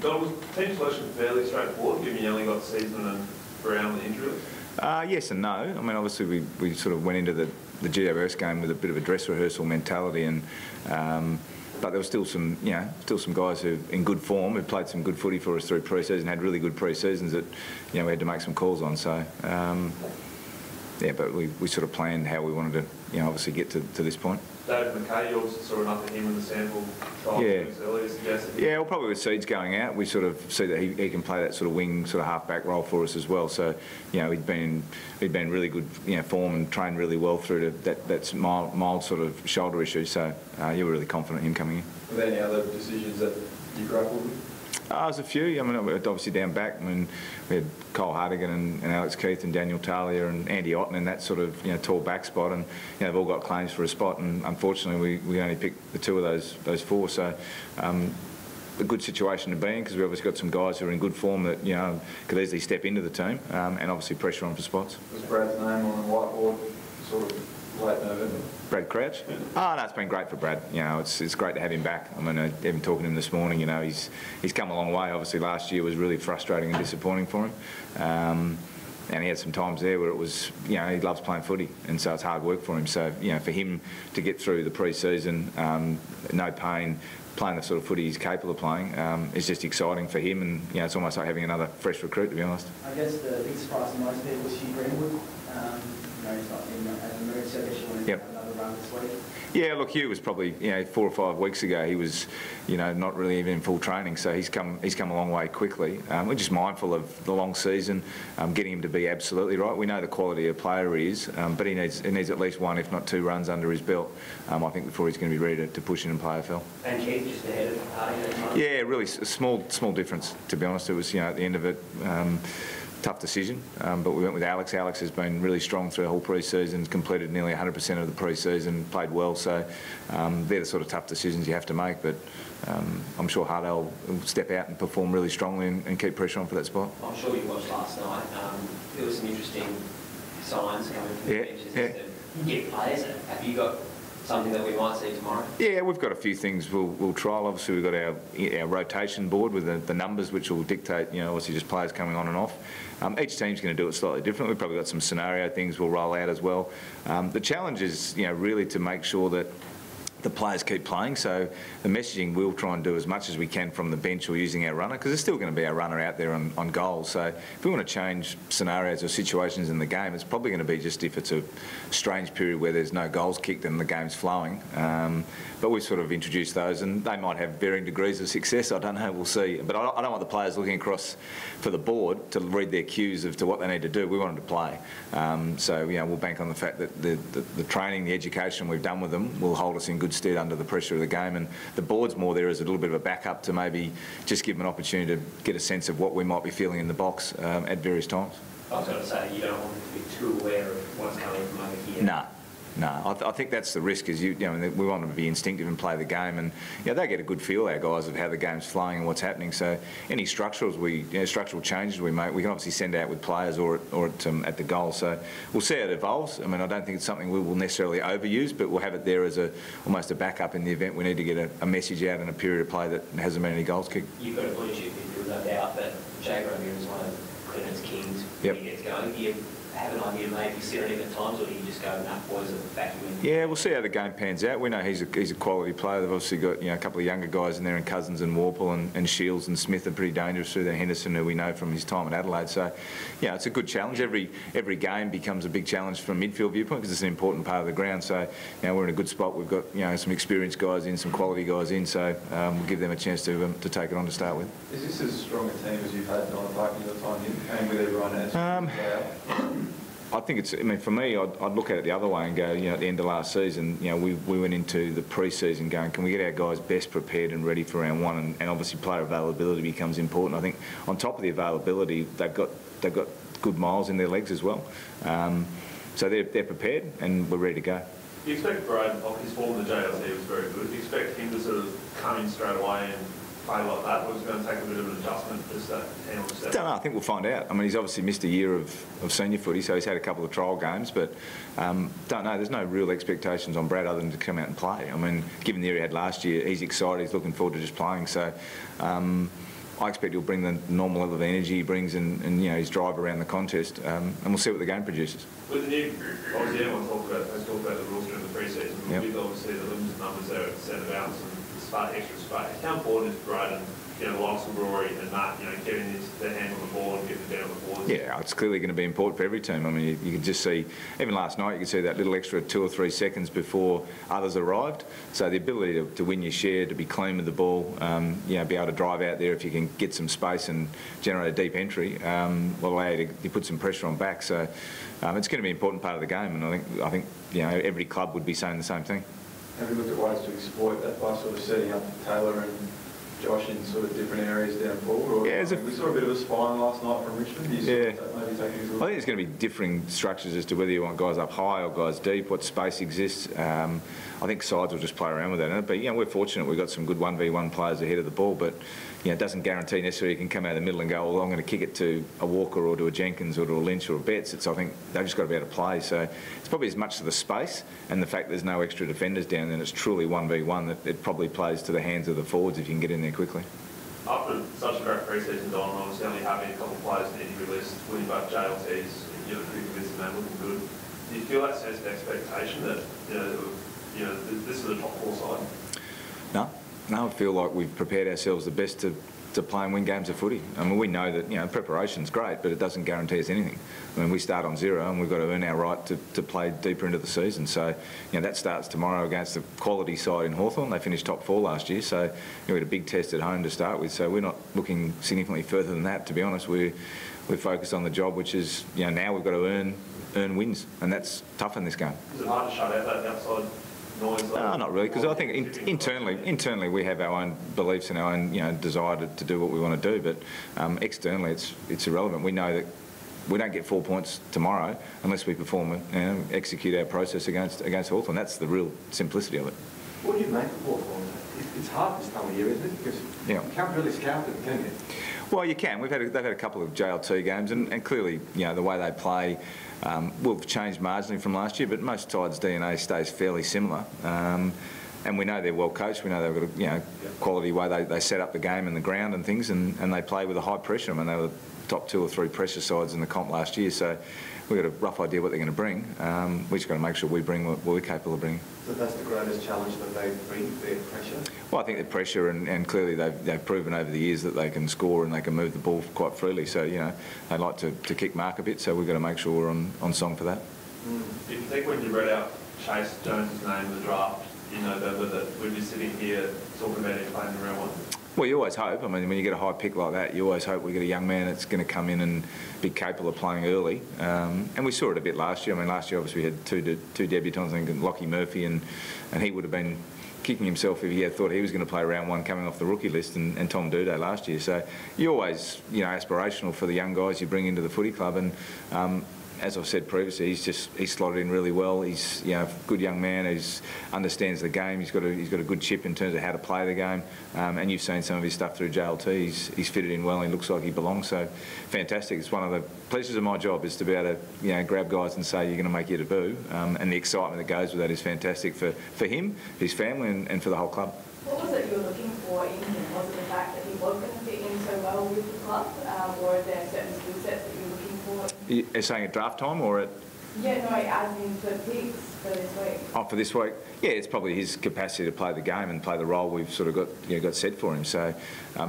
Don, was team selection fairly straightforward, given you only got season and round the injury? Yes and no. I mean, obviously we sort of went into the GWS game with a bit of a dress rehearsal mentality, and but there were still some guys who in good form, who played some good footy for us through pre-season, had really good pre-seasons that we had to make some calls on. So yeah, but we sort of planned how we wanted to obviously get to this point. David McKay, you also saw enough of him in the sample trial earlier suggested. Yeah, well, probably with Seeds going out, we sort of see that he can play that sort of wing, sort of half-back role for us as well. So, he'd been really good, form and trained really well through that mild sort of shoulder issue. So, you were really confident in him coming in. Were there any other decisions that you grappled with? There's a few. I mean, obviously down back. I mean, we had Cole Hartigan and Alex Keith and Daniel Talia and Andy Otten in that sort of tall back spot, and they've all got claims for a spot. And unfortunately, we only picked the two of those four. So a good situation to be in, because we obviously got some guys who are in good form that could easily step into the team, and obviously pressure on for spots. Was Brad's name on the whiteboard sort of late November? Brad Crouch? Oh, no, it's been great for Brad. It's great to have him back. I mean, even talking to him this morning, he's come a long way. Obviously, last year was really frustrating and disappointing for him. And he had some times there where it was, he loves playing footy, and so it's hard work for him. So, for him to get through the pre-season, no pain, playing the sort of footy he's capable of playing, is just exciting for him, and it's almost like having another fresh recruit, to be honest. I guess the big surprise to most people was Hugh Greenwood. He's not in as a mood, so I guess you want to have another run this week. Yeah, look, Hugh was probably 4 or 5 weeks ago. He was not really even in full training, so he's come a long way quickly. We're just mindful of the long season, getting him to be absolutely right. We know the quality of player he is, but he needs at least 1, if not 2 runs under his belt, I think, before he's going to be ready to push in and play AFL. And Keith just ahead of Hardy. Yeah, really small difference, to be honest. It was at the end of it. Tough decision, but we went with Alex. Alex has been really strong through the whole pre-season, completed nearly 100% of the pre-season, played well, so they're the sort of tough decisions you have to make, but I'm sure Hardell will step out and perform really strongly and keep pressure on for that spot. I'm sure you watched last night. There was some interesting signs coming from the benches to get players. Have you got something that we might see tomorrow? Yeah, we've got a few things we'll trial. Obviously, we've got our rotation board with the numbers, which will dictate, obviously just players coming on and off. Each team's going to do it slightly different. We've probably got some scenario things we'll roll out as well. The challenge is, really to make sure that the players keep playing, so the messaging we'll try and do as much as we can from the bench or using our runner, because there's still going to be our runner out there on goals. So if we want to change scenarios or situations in the game, it's probably going to be just if it's a strange period where there's no goals kicked and the game's flowing. But we've sort of introduced those, and they might have varying degrees of success. I don't know, we'll see. But I don't want the players looking across for the board to read their cues as to what they need to do. We want them to play. So we'll bank on the fact that the training, the education we've done with them will hold us in good stead under the pressure of the game, and the board's more there as a little bit of a backup to maybe just give them an opportunity to get a sense of what we might be feeling in the box at various times. I was going to say, you don't want them to be too aware of what's coming from over here. No, I think that's the risk. Is we want them to be instinctive and play the game, and they get a good feel, our guys, of how the game's flowing and what's happening. So any structural changes we make, we can obviously send out with players or at the goal. So we'll see how it evolves. I mean, I don't think it's something we will necessarily overuse, but we'll have it there as almost a backup in the event we need to get a message out in a period of play that hasn't been any goals kicked. You've got a blue chip midfield, no doubt, but Jake Romero is one of Clinton's kings when he gets going. Do you have an idea maybe sit on him at times, or do you just go, nah, boys, are vacuuming? Yeah, we'll see how the game pans out. We know he's a quality player. They've obviously got a couple of younger guys in there, and Cousins and Warple and Shields and Smith are pretty dangerous through there. Henderson, who we know from his time at Adelaide. So, it's a good challenge. Every game becomes a big challenge from a midfield viewpoint, because it's an important part of the ground. So, we're in a good spot. We've got some experienced guys in, some quality guys in. So we'll give them a chance to take it on to start with. Is this as strong a team as you've had Don Pyke in your time in, and with everyone as I think it's. I mean, for me, I'd look at it the other way and go. At the end of last season, we went into the pre-season going, can we get our guys best prepared and ready for round one? And obviously, player availability becomes important. I think on top of the availability, they've got good miles in their legs as well. So they're prepared and we're ready to go. You expect Brad, off his form in the JLC was very good. Do you expect him to sort of come in straight away and play like that, was it going to take a bit of an adjustment just to handle the step? I don't know, I think we'll find out. I mean, he's obviously missed a year of senior footy, so he's had a couple of trial games, but don't know, there's no real expectations on Brad other than to come out and play. I mean, given the year he had last year, he's excited, he's looking forward to just playing, so I expect he'll bring the normal level of energy he brings and you know, his drive around the contest, and we'll see what the game produces. With the new, obviously everyone has talked about the rules during the pre-season, but with obviously the limited numbers there at centre bounce and extra space, how important is Braden, you know, the likes of Rory and Matt, you know, getting their hand on the ball and getting it down the boards? Yeah, it's clearly going to be important for every team. I mean, you could just see, even last night, you could see that little extra 2 or 3 seconds before others arrived. So the ability to win your share, to be clean with the ball, you know, be able to drive out there if you can get some space and generate a deep entry, will allow you to put some pressure on back. So it's going to be an important part of the game, and I think you know, every club would be saying the same thing. Have you looked at ways to exploit that by sort of setting up Taylor and Josh in sort of different areas down forward? Or, yeah, we saw a bit of a spine last night from Richmond. Maybe taking I think there's going to be differing structures as to whether you want guys up high or guys deep, what space exists. I think sides will just play around with that. But, you know, we're fortunate we've got some good 1v1 players ahead of the ball, but, you know, it doesn't guarantee necessarily you can come out of the middle and go, well, I'm going to kick it to a Walker or to a Jenkins or to a Lynch or a Betts. I think they've just got to be able to play. So it's probably as much to the space and the fact there's no extra defenders down there and it's truly 1v1 that it probably plays to the hands of the forwards if you can get in there quickly. After such a great pre-season, Don, obviously only having a couple of players in the injury list, winning both JLTs, you're pretty convinced man looking good. Do you feel that sense of expectation that you know this is a top 4 side? No, I feel like we've prepared ourselves the best to play and win games of footy. I mean, we know that, you know, preparation's great, but it doesn't guarantee us anything. I mean, we start on 0 and we've got to earn our right to play deeper into the season. So, you know, that starts tomorrow against the quality side in Hawthorn. They finished top 4 last year, so you know, we had a big test at home to start with. So we're not looking significantly further than that, to be honest. We're focused on the job, which is, you know, now we've got to earn wins, and that's tough in this game. Is it hard to shut out that outside noise? No, not really, because I think internally we have our own beliefs and our own, you know, desire to do what we want to do, but externally it's irrelevant. We know that we don't get 4 points tomorrow unless we perform and execute our process against Hawthorn. That's the real simplicity of it. What do you make of Hawthorn? It's hard this time of year, isn't it? Because you can't really scout them, can you? Well, you can. They've had a couple of JLT games, and clearly, you know, the way they play will have changed marginally from last year, but most sides' DNA stays fairly similar. And we know they're well coached. We know they've got a, you know, quality way they set up the game and the ground and things, and they play with a high pressure. I mean, they were the top 2 or 3 pressure sides in the comp last year, so we've got a rough idea what they're going to bring. We've just got to make sure we bring what we're capable of bringing. So that's the greatest challenge that they bring, their pressure? Well, I think the pressure, and clearly they've proven over the years that they can score and they can move the ball quite freely. So, you know, they like to kick mark a bit, so we've got to make sure we're on song for that. Do you think when you read out Chase Jones' name in the draft in November that we'd be sitting here talking about him playing in round 1? Well, you always hope. I mean, when you get a high pick like that, you always hope we get a young man that's going to come in and be capable of playing early. And we saw it a bit last year. I mean, last year obviously we had two debutants, I think, Lockie Murphy, and he would have been kicking himself if he had thought he was going to play round 1 coming off the rookie list, and Tom Duday last year. So you're always, you know, aspirational for the young guys you bring into the footy club, and as I've said previously, he's slotted in really well. He's, you know, a good young man. He understands the game. He's got a good chip in terms of how to play the game. And you've seen some of his stuff through JLT. He's fitted in well. And he looks like he belongs. So fantastic. It's one of the pleasures of my job is to be able to, you know, grab guys and say you're going to make your debut. And the excitement that goes with that is fantastic for him, his family, and for the whole club. What was it you were looking for in him? Was it the fact that he was going to fit in so well with the club, or are there certain skill sets that you're looking for? You're saying at draft time or at? Yeah, no, as in for picks for this week. Oh, for this week? Yeah, it's probably his capacity to play the game and play the role we've sort of got set for him. So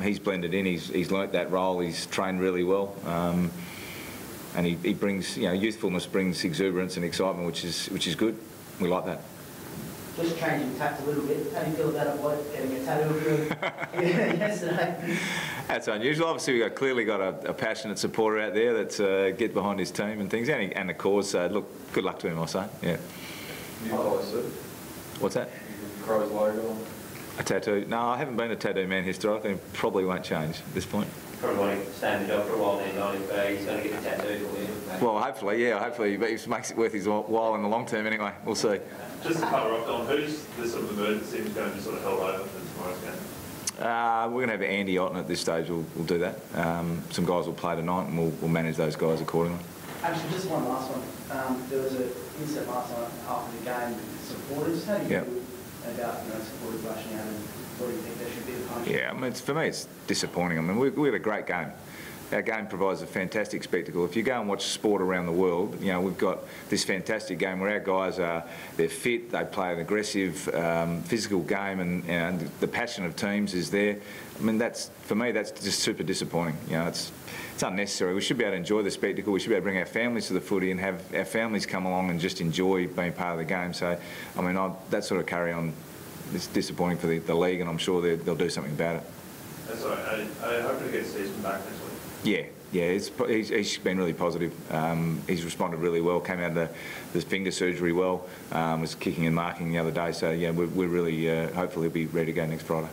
he's blended in. He's learnt that role. He's trained really well. And he brings, you know, youthfulness brings exuberance and excitement, which is good. We like that. Just changing tact a little bit. How do you feel about a bloke getting a tattoo of you yesterday? That's unusual. Obviously, we've clearly got a passionate supporter out there that's get behind his team and things, and the cause. So look, good luck to him, I'll say. Yeah. New colours, sir? What's that? Crows logo on. A tattoo? No, I haven't been a tattoo man historically. It probably won't change at this point. Probably want to stay in the job for a while then, Don, if he's going to get a tattoo for you. Well, hopefully, yeah. Hopefully, but it makes it worth his while in the long term anyway. We'll see. Just to cover off, Don, who's the sort of emergency that's going to be sort of held over for tomorrow's game? We're going to have Andy Otten at this stage. We'll do that. Some guys will play tonight, and we'll manage those guys accordingly. Actually, just one last one. There was an incident last night after the game with supporters. How do you feel about supporters rushing out, and what do you think there should be the punishment? Yeah, I mean, for me, it's disappointing. I mean, we had a great game. Our game provides a fantastic spectacle. If you go and watch sport around the world, we've got this fantastic game where our guys they're fit, they play an aggressive, physical game, and the passion of teams is there. I mean, for me, that's just super disappointing. It's unnecessary. We should be able to enjoy the spectacle. We should be able to bring our families to the footy and have our families come along and just enjoy being part of the game. So, I mean, that sort of carry on. It's disappointing for the league, and I'm sure they'll do something about it. That's all right. I hope to get Stephen back next week. Yeah, he's been really positive. He's responded really well, came out of the finger surgery well, was kicking and marking the other day. So, yeah, we're really, hopefully he'll be ready to go next Friday.